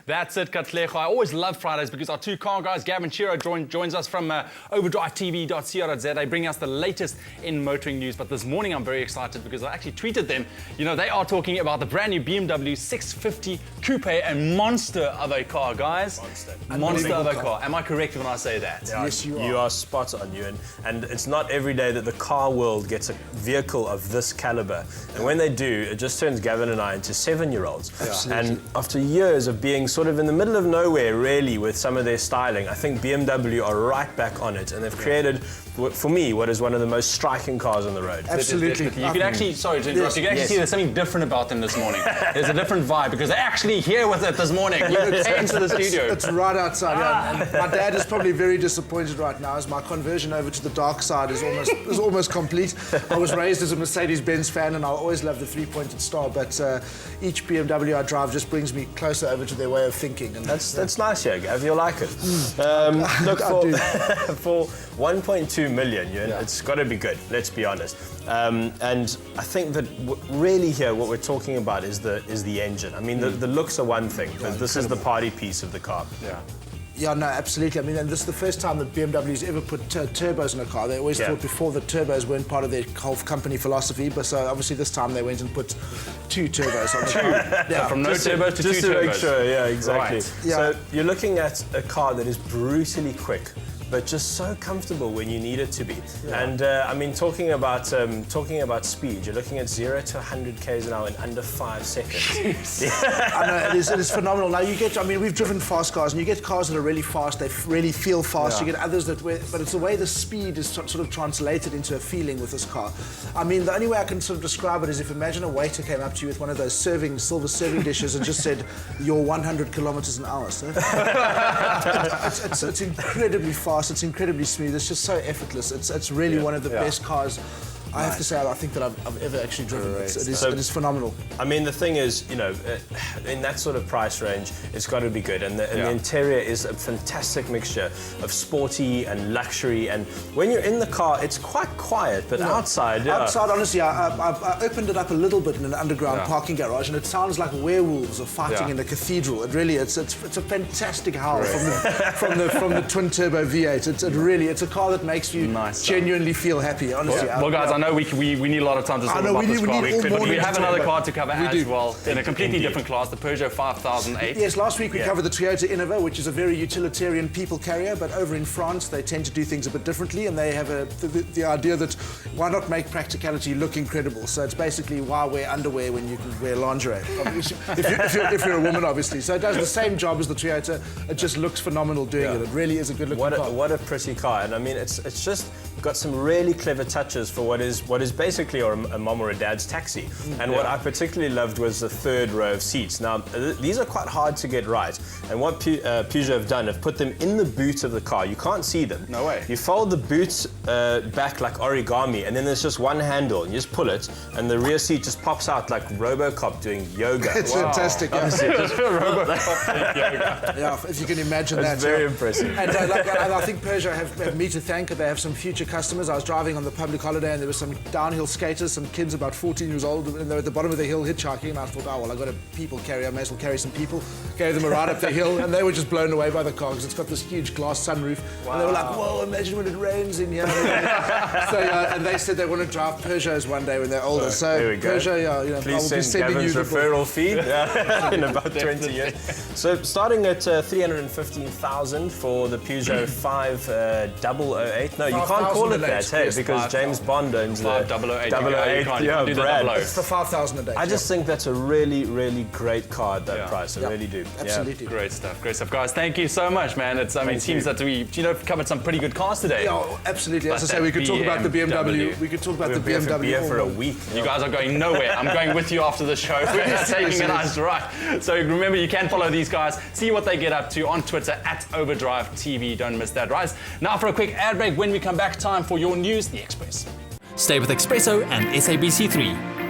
That's it, Katlego. I always love Fridays because our two car guys, Gavin Chiro, joins us from overdrivetv.co.za, bringing us the latest in motoring news. But this morning I'm very excited because I actually tweeted them. You know, they are talking about the brand new BMW 650 Coupe, a monster of a car, guys. Monster of a car. Am I correct when I say that? Yeah, Yes, you are. You are spot on, Ewan. And it's not every day that the car world gets a vehicle of this caliber. And when they do, it just turns Gavin and I into 7-year-olds. And after years of being sort of in the middle of nowhere, really, with some of their styling, I think BMW are right back on it. And they've created, for me, what is one of the most striking cars on the road. Absolutely. You can actually, sorry to interrupt, you can actually see there's something different about them this morning. There's a different vibe because they're actually here with it this morning. You came to the studio. It's right outside. Yeah. And my dad is probably very disappointed right now as my conversion over to the dark side is almost complete. I was raised as a Mercedes-Benz fan and I always loved the three-pointed star, but each BMW I drive just brings me closer over to their way of thinking. And That's nice, yeah, Gav. You'll like it. Look, for 1.2 million, Ewan, it's got to be good, let's be honest. And I think that really here what we're talking about is the engine. I mean, the looks are one thing, but this is the party piece of the car. Yeah, no, absolutely. I mean, and this is the first time that BMW's ever put turbos in a car. They always thought before that turbos weren't part of their whole company philosophy, but so obviously this time they went and put 2 turbos on the car. Yeah. From no turbos to 2 turbos. Just to make sure, yeah, exactly. Right. Yeah. So you're looking at a car that is brutally quick, but just so comfortable when you need it to be. And I mean, talking about speed, you're looking at 0 to 100 k's an hour in under 5 seconds. I know, it is phenomenal. Now you get, I mean, we've driven fast cars, and you get cars that are really fast, they really feel fast. You get others that, but it's the way the speed is sort of translated into a feeling with this car. I mean, the only way I can sort of describe it is if imagine a waiter came up to you with one of those silver serving dishes and just said, "You're 100 kilometers an hour, sir." It's incredibly fast. It's incredibly smooth. It's just so effortless. It's really one of the best cars. I have to say, I think that I've ever actually driven. It is phenomenal. I mean, the thing is, you know, in that sort of price range, it's got to be good. And the interior is a fantastic mixture of sporty and luxury. And when you're in the car, it's quite quiet, but outside... Outside, honestly, I opened it up a little bit in an underground parking garage, and it sounds like werewolves are fighting in a cathedral. It really, it's a fantastic howl from the twin-turbo V8. It's a car that makes you genuinely feel happy, honestly. Well, guys, I know we need a lot of time to talk about this car. But we have another car to cover as well, in a completely different class, the Peugeot 5008. Yes, last week we covered the Toyota Innova, which is a very utilitarian people carrier, but over in France they tend to do things a bit differently, and they have the idea that why not make practicality look incredible? So it's basically why wear underwear when you can wear lingerie, if you're a woman, obviously. So it does the same job as the Toyota, it just looks phenomenal doing it. It really is a good looking car. What a pretty car, and I mean, it's just got some really clever touches for what is basically a mom or a dad's taxi. And what I particularly loved was the third row of seats. Now, these are quite hard to get right. And what Peugeot have done, have put them in the boot of the car. You can't see them. No way. You fold the boots back like origami, and then there's just one handle, and you just pull it, and the rear seat just pops out like RoboCop doing yoga. It's fantastic. RoboCop yoga. Yeah, if you can imagine that. It's very impressive. And I think Peugeot have me to thank. They have some future customers. I was driving on the public holiday and there were some downhill skaters, some kids about 14 years old, and they were at the bottom of the hill hitchhiking, and I thought, oh, well, I've got a people carrier, I may as well carry some people. Gave them a ride up the hill, and they were just blown away by the car because it's got this huge glass sunroof. And they were like, whoa, imagine when it rains in here. And they said they want to drive Peugeots one day when they're older. So there we go. Peugeot, you know, please I will be send sending Gavin's you referral feed in about 20 years. So starting at 315,000 for the Peugeot 5008. No, you can't call it that, hey, because James Bond owns the 5008. 008 brand. It's the 5008. I just think that's a really, really great car at that price. I really do. Absolutely. Great stuff, guys. Thank you so much, man. It seems that we, covered some pretty good cars today. Yeah, absolutely. As I say, we could talk about the BMW. We could talk about the BMW. Beer for a week. You guys are going nowhere. I'm going with you after the show. We're taking it nice right. So remember, you can follow these guys, see what they get up to on Twitter @OverdriveTV. Don't miss that, right? Now for a quick ad break. When we come back, time for your news, The Express. Stay with Expresso and SABC3.